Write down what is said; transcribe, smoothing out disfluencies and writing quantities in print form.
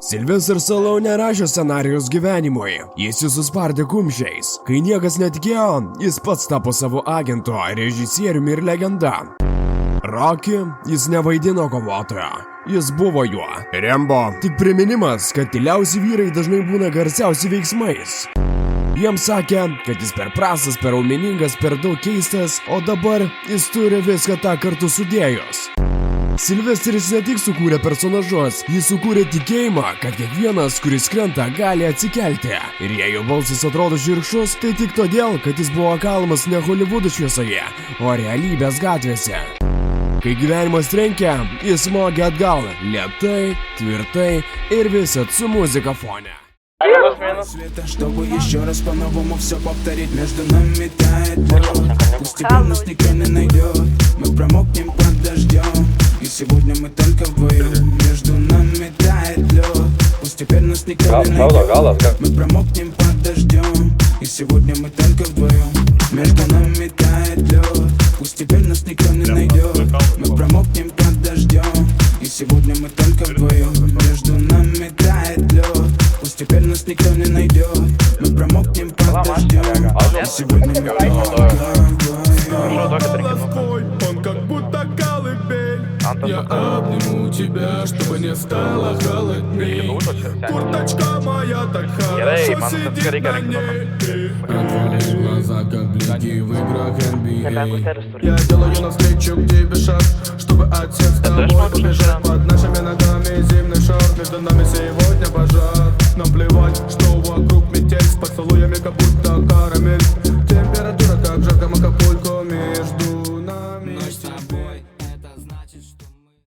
Sylvester Stallone nerašė scenarijus gyvenimui, jis jį suspardė kumščiais. Kai niekas netikėjo, jis pats tapo savo agento, režisieriumi ir legenda. Rocky jis nevaidino kovotojo, jis buvo juo. Rambo tik priminimas, kad tyliausi vyrai dažnai būna garsiausi veiksmais. Jiems sakė, kad jis per prastas, per raumeningas, per daug keistas, o dabar jis turi viską tą kartu sudėjus. Silvesteris ne tik sukūrė personažus, jis sukūrė tikėjimą, kad kiekvienas, kuris krenta, gali atsikelti. Ir jei jo balsas atrodo žirkšus, tai tik todėl, kad jis buvo kalamas ne Holivudo šviesoje, o realybės gatvėse. Kai gyvenimas trenkia, jis smogė atgal, lėtai, tvirtai ir visad su muzika fone. Света, чтобы еще раз по-новому все повторить. Между нами тает лед, пусть теперь нас никто не найдет. Мы промокнем под дождем, и сегодня мы только вдвоем. Между нами тает лед, пусть теперь нас никто не найдет. Мы промокнем под дождем, и сегодня мы только вдвоем. Между нами тает лед, пусть теперь нас никто не найдет. Мы промокнем под дождем, и сегодня мы только вдвоем. Между нами тает лед, пусть теперь нас никто не найдет. Мы промокнем под дождем, и сегодня мы только вдвоем. Он как будто колыбель. Я обниму тебя, чтобы не стало холодней. Курточка моя так хорошо сидит на ней. Твои глаза как блики в играх NBA. Я делаю навстречу к тебе шаг, чтобы отсек с тобой побежать. Под нашими ногами зимний шар, между нами сегодня пожар. Нам плевать, что вокруг метель, с поцелуями как будто карамель.